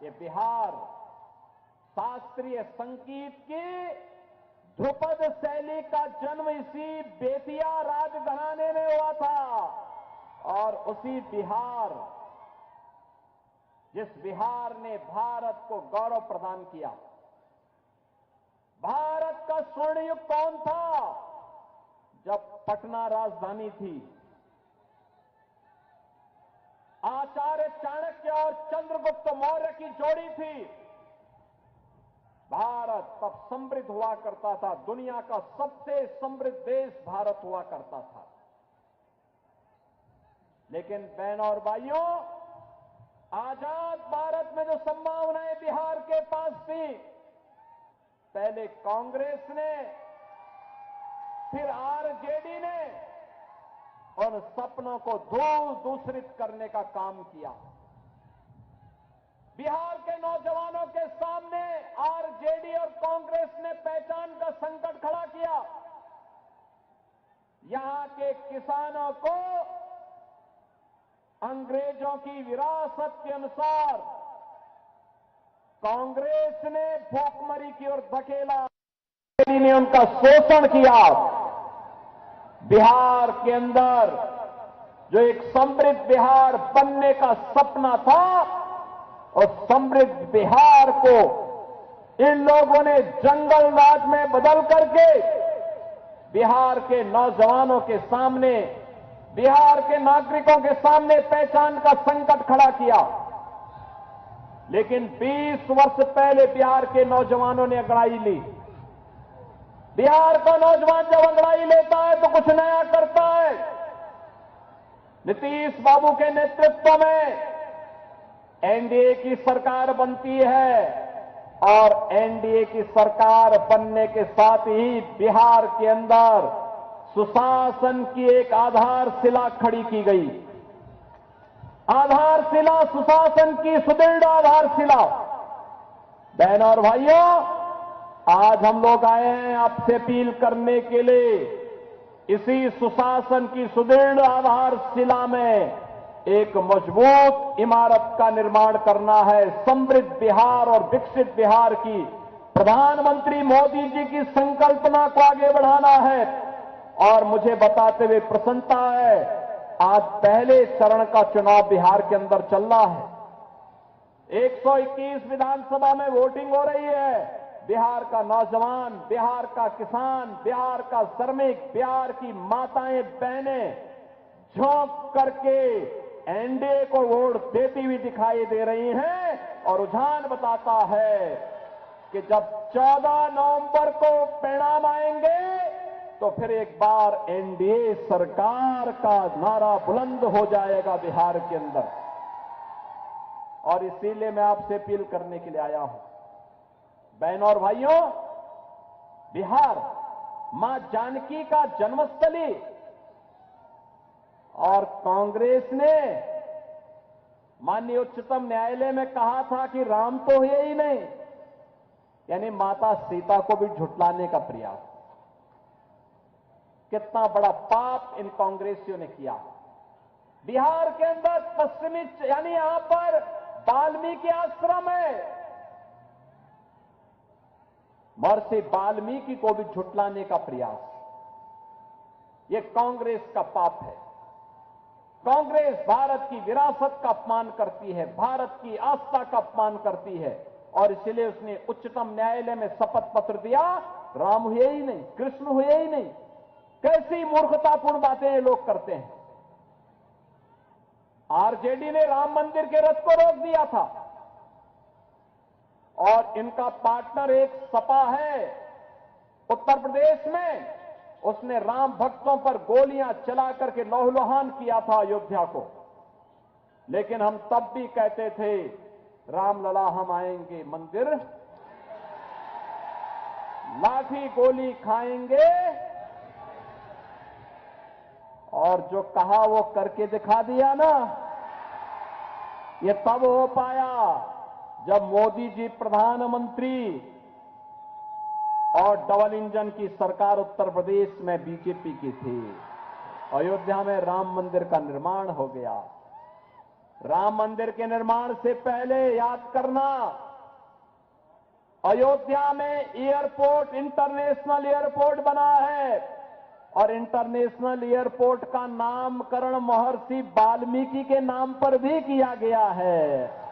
ये बिहार शास्त्रीय संगीत की ध्रुपद शैली का जन्म इसी बेतिया राजघराने में हुआ था और उसी बिहार, जिस बिहार ने भारत को गौरव प्रदान किया। भारत का स्वर्ण युग कौन था? जब पटना राजधानी थी। आचार्य चाणक्य और चंद्रगुप्त मौर्य की जोड़ी थी। भारत तब समृद्ध हुआ करता था, दुनिया का सबसे समृद्ध देश भारत हुआ करता था। लेकिन बहनों और भाइयों, आजाद भारत में जो संभावनाएं बिहार के पास थी, पहले कांग्रेस ने, फिर आरजेडी ने उन सपनों को धूल दूसरित करने का काम किया। बिहार के नौजवानों के सामने आरजेडी और कांग्रेस ने पहचान का संकट खड़ा किया। यहां के किसानों को अंग्रेजों की विरासत के अनुसार कांग्रेस ने भूखमरी की ओर धकेला, ने उनका शोषण किया। बिहार के अंदर जो एक समृद्ध बिहार बनने का सपना था, और समृद्ध बिहार को इन लोगों ने जंगल राज में बदल करके बिहार के नौजवानों के सामने, बिहार के नागरिकों के सामने पहचान का संकट खड़ा किया। लेकिन 20 वर्ष पहले बिहार के नौजवानों ने अंगड़ाई ली। बिहार का नौजवान जब अंगड़ाई लेता है तो कुछ नया करता है। नीतीश बाबू के नेतृत्व में एनडीए की सरकार बनती है और एनडीए की सरकार बनने के साथ ही बिहार के अंदर सुशासन की एक आधारशिला खड़ी की गई। आधारशिला सुशासन की सुदृढ़ आधारशिला। बहनों और भाइयों, आज हम लोग आए हैं आपसे अपील करने के लिए, इसी सुशासन की सुदृढ़ आधारशिला में एक मजबूत इमारत का निर्माण करना है। समृद्ध बिहार और विकसित बिहार की प्रधानमंत्री मोदी जी की संकल्पना को आगे बढ़ाना है। और मुझे बताते हुए प्रसन्नता है, आज पहले चरण का चुनाव बिहार के अंदर चल रहा है। 121 विधानसभा में वोटिंग हो रही है। बिहार का नौजवान, बिहार का किसान, बिहार का श्रमिक, बिहार की माताएं बहनें झोंक करके एनडीए को वोट देती हुई दिखाई दे रही हैं। और रुझान बताता है कि जब 14 नवंबर को परिणाम आएंगे तो फिर एक बार एनडीए सरकार का नारा बुलंद हो जाएगा बिहार के अंदर। और इसीलिए मैं आपसे अपील करने के लिए आया हूं। बहनों और भाइयों, बिहार मां जानकी का जन्मस्थली, और कांग्रेस ने माननीय उच्चतम न्यायालय में कहा था कि राम तो हुए ही नहीं, यानी माता सीता को भी झुठलाने का प्रयास। कितना बड़ा पाप इन कांग्रेसियों ने किया। बिहार के अंदर पश्चिमी, यानी यहां पर वाल्मीकि आश्रम है, महर्षि वाल्मीकि को भी झुठलाने का प्रयास। यह कांग्रेस का पाप है। कांग्रेस भारत की विरासत का अपमान करती है, भारत की आस्था का अपमान करती है, और इसलिए उसने उच्चतम न्यायालय में शपथ पत्र दिया, राम हुए ही नहीं, कृष्ण हुए ही नहीं। कैसी मूर्खतापूर्ण बातें ये लोग करते हैं। आरजेडी ने राम मंदिर के रथ को रोक दिया था, और इनका पार्टनर एक सपा है उत्तर प्रदेश में, उसने राम भक्तों पर गोलियां चला करके लहूलुहान किया था अयोध्या को। लेकिन हम तब भी कहते थे, रामलला हम आएंगे मंदिर, लाठी गोली खाएंगे, और जो कहा वो करके दिखा दिया ना। ये तब हो पाया जब मोदी जी प्रधानमंत्री और डबल इंजन की सरकार उत्तर प्रदेश में बीजेपी की थी। अयोध्या में राम मंदिर का निर्माण हो गया। राम मंदिर के निर्माण से पहले याद करना, अयोध्या में एयरपोर्ट, इंटरनेशनल एयरपोर्ट बना है और इंटरनेशनल एयरपोर्ट का नामकरण महर्षि वाल्मीकि के नाम पर भी किया गया है।